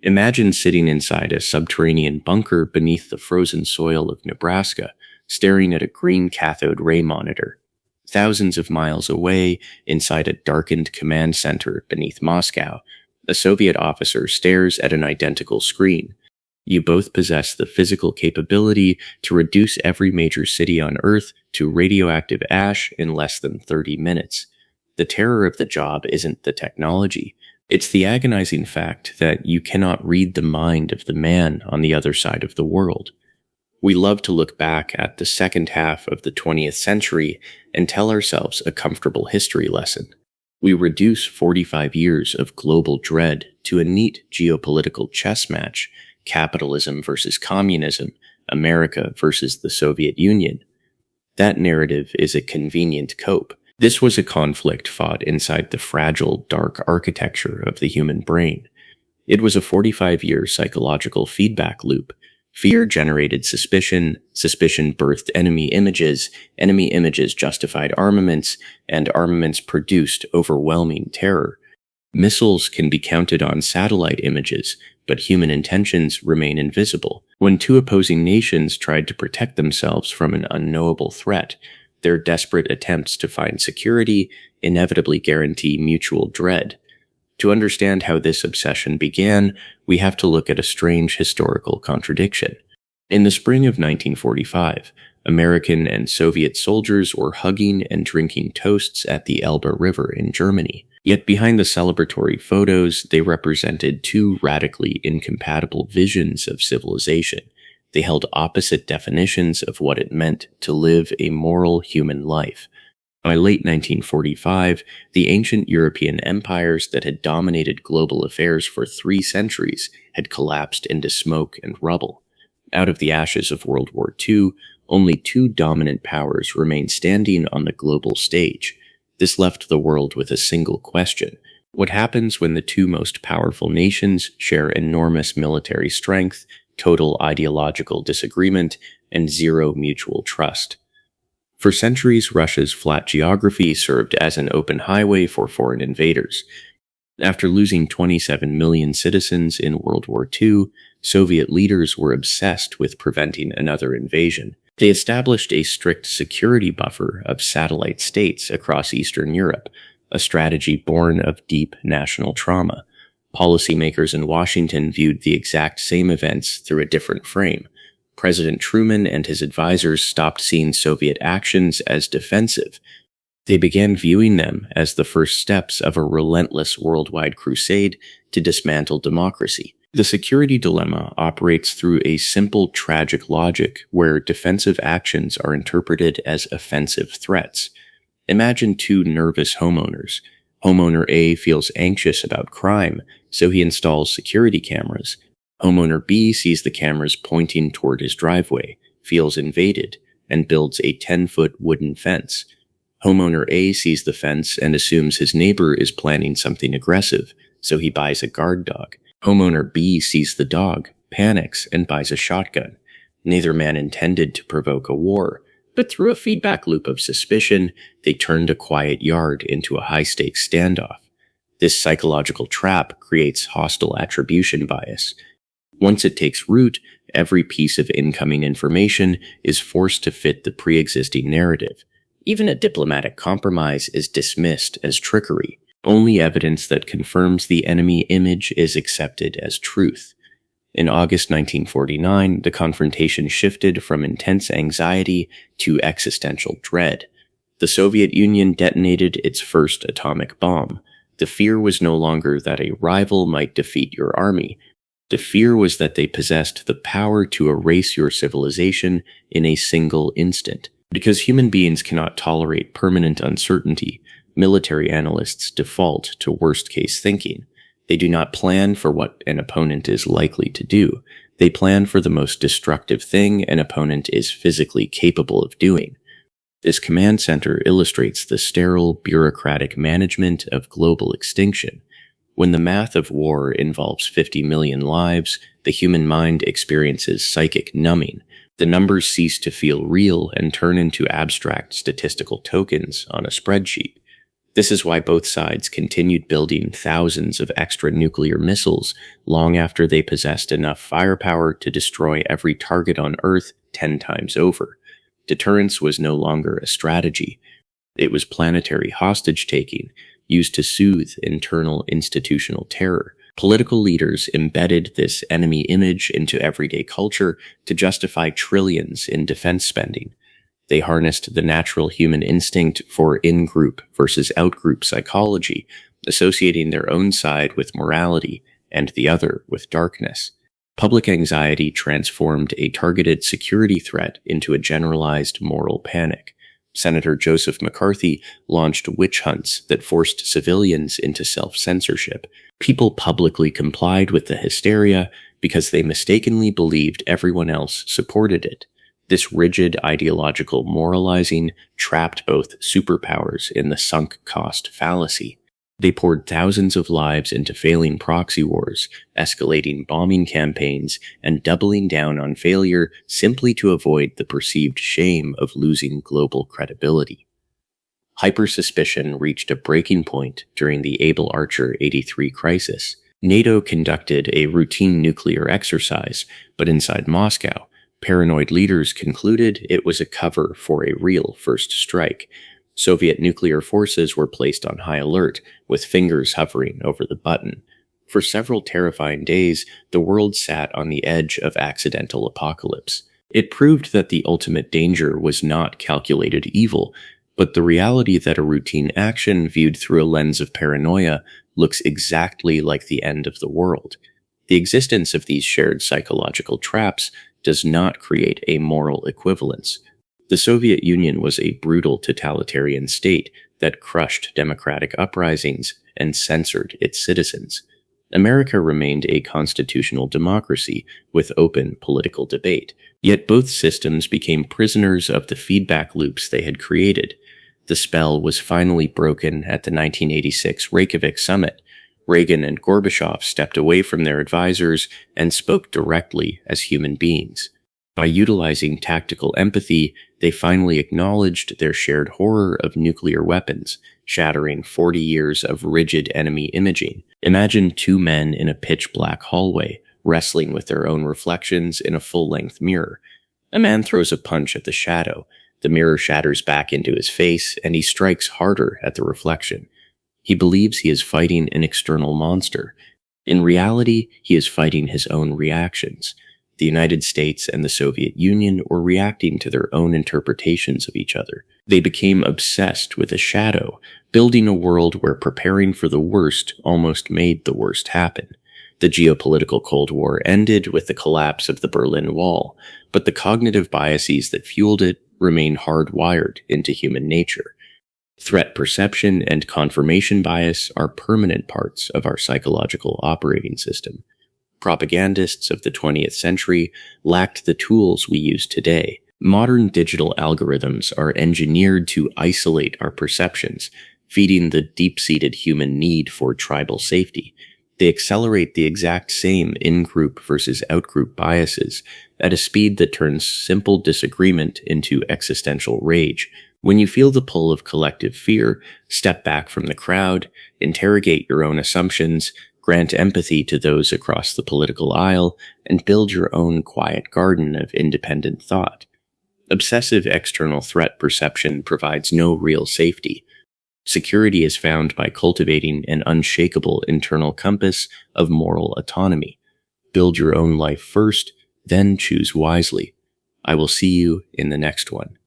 Imagine sitting inside a subterranean bunker beneath the frozen soil of Nebraska, staring at a green cathode ray monitor. Thousands of miles away, inside a darkened command center beneath Moscow, a Soviet officer stares at an identical screen. You both possess the physical capability to reduce every major city on Earth to radioactive ash in less than 30 minutes. The terror of the job isn't the technology. It's the agonizing fact that you cannot read the mind of the man on the other side of the world. We love to look back at the second half of the 20th century and tell ourselves a comfortable history lesson. We reduce 45 years of global dread to a neat geopolitical chess match: capitalism versus communism, America versus the Soviet Union. That narrative is a convenient cope. This was a conflict fought inside the fragile, dark architecture of the human brain. It was a 45-year psychological feedback loop. Fear generated suspicion, suspicion birthed enemy images justified armaments, and armaments produced overwhelming terror. Missiles can be counted on satellite images, but human intentions remain invisible. When two opposing nations tried to protect themselves from an unknowable threat, their desperate attempts to find security inevitably guarantee mutual dread. To understand how this obsession began, we have to look at a strange historical contradiction. In the spring of 1945, American and Soviet soldiers were hugging and drinking toasts at the Elbe River in Germany. Yet behind the celebratory photos, they represented two radically incompatible visions of civilization. They held opposite definitions of what it meant to live a moral human life. By late 1945, the ancient European empires that had dominated global affairs for 3 centuries had collapsed into smoke and rubble. Out of the ashes of World War II, only 2 dominant powers remained standing on the global stage. This left the world with a single question: what happens when the 2 most powerful nations share enormous military strength, total ideological disagreement, and zero mutual trust? For centuries, Russia's flat geography served as an open highway for foreign invaders. After losing 27 million citizens in World War II, Soviet leaders were obsessed with preventing another invasion. They established a strict security buffer of satellite states across Eastern Europe, a strategy born of deep national trauma. Policymakers in Washington viewed the exact same events through a different frame. President Truman and his advisors stopped seeing Soviet actions as defensive. They began viewing them as the first steps of a relentless worldwide crusade to dismantle democracy. The security dilemma operates through a simple tragic logic where defensive actions are interpreted as offensive threats. Imagine 2 nervous homeowners. Homeowner A feels anxious about crime, so he installs security cameras. Homeowner B sees the cameras pointing toward his driveway, feels invaded, and builds a 10-foot wooden fence. Homeowner A sees the fence and assumes his neighbor is planning something aggressive, so he buys a guard dog. Homeowner B sees the dog, panics, and buys a shotgun. Neither man intended to provoke a war, but through a feedback loop of suspicion, they turned a quiet yard into a high-stakes standoff. This psychological trap creates hostile attribution bias. Once it takes root, every piece of incoming information is forced to fit the pre-existing narrative. Even a diplomatic compromise is dismissed as trickery. Only evidence that confirms the enemy image is accepted as truth. In August 1949, the confrontation shifted from intense anxiety to existential dread. The Soviet Union detonated its first atomic bomb. The fear was no longer that a rival might defeat your army. The fear was that they possessed the power to erase your civilization in a single instant. Because human beings cannot tolerate permanent uncertainty, military analysts default to worst-case thinking. They do not plan for what an opponent is likely to do. They plan for the most destructive thing an opponent is physically capable of doing. This command center illustrates the sterile, bureaucratic management of global extinction. When the math of war involves 50 million lives, the human mind experiences psychic numbing. The numbers cease to feel real and turn into abstract statistical tokens on a spreadsheet. This is why both sides continued building thousands of extra nuclear missiles long after they possessed enough firepower to destroy every target on Earth 10 times over. Deterrence was no longer a strategy. It was planetary hostage-taking, used to soothe internal institutional terror. Political leaders embedded this enemy image into everyday culture to justify trillions in defense spending. They harnessed the natural human instinct for in-group versus out-group psychology, associating their own side with morality and the other with darkness. Public anxiety transformed a targeted security threat into a generalized moral panic. Senator Joseph McCarthy launched witch hunts that forced civilians into self-censorship. People publicly complied with the hysteria because they mistakenly believed everyone else supported it. This rigid ideological moralizing trapped both superpowers in the sunk cost fallacy. They poured thousands of lives into failing proxy wars, escalating bombing campaigns, and doubling down on failure simply to avoid the perceived shame of losing global credibility. Hypersuspicion reached a breaking point during the Able Archer 83 crisis. NATO conducted a routine nuclear exercise, but inside Moscow, paranoid leaders concluded it was a cover for a real first strike. Soviet nuclear forces were placed on high alert, with fingers hovering over the button. For several terrifying days, the world sat on the edge of accidental apocalypse. It proved that the ultimate danger was not calculated evil, but the reality that a routine action viewed through a lens of paranoia looks exactly like the end of the world. The existence of these shared psychological traps does not create a moral equivalence. The Soviet Union was a brutal totalitarian state that crushed democratic uprisings and censored its citizens. America remained a constitutional democracy with open political debate, yet both systems became prisoners of the feedback loops they had created. The spell was finally broken at the 1986 Reykjavik summit. Reagan and Gorbachev stepped away from their advisors and spoke directly as human beings. By utilizing tactical empathy, they finally acknowledged their shared horror of nuclear weapons, shattering 40 years of rigid enemy imaging. Imagine two men in a pitch-black hallway, wrestling with their own reflections in a full-length mirror. A man throws a punch at the shadow. The mirror shatters back into his face, and he strikes harder at the reflection. He believes he is fighting an external monster. In reality, he is fighting his own reactions. The United States and the Soviet Union were reacting to their own interpretations of each other. They became obsessed with a shadow, building a world where preparing for the worst almost made the worst happen. The geopolitical Cold War ended with the collapse of the Berlin Wall, but the cognitive biases that fueled it remain hardwired into human nature. Threat perception and confirmation bias are permanent parts of our psychological operating system. Propagandists of the 20th century lacked the tools we use today. Modern digital algorithms are engineered to isolate our perceptions, feeding the deep-seated human need for tribal safety. They accelerate the exact same in-group versus out-group biases at a speed that turns simple disagreement into existential rage. When you feel the pull of collective fear, step back from the crowd, interrogate your own assumptions, grant empathy to those across the political aisle, and build your own quiet garden of independent thought. Obsessive external threat perception provides no real safety. Security is found by cultivating an unshakable internal compass of moral autonomy. Build your own life first, then choose wisely. I will see you in the next one.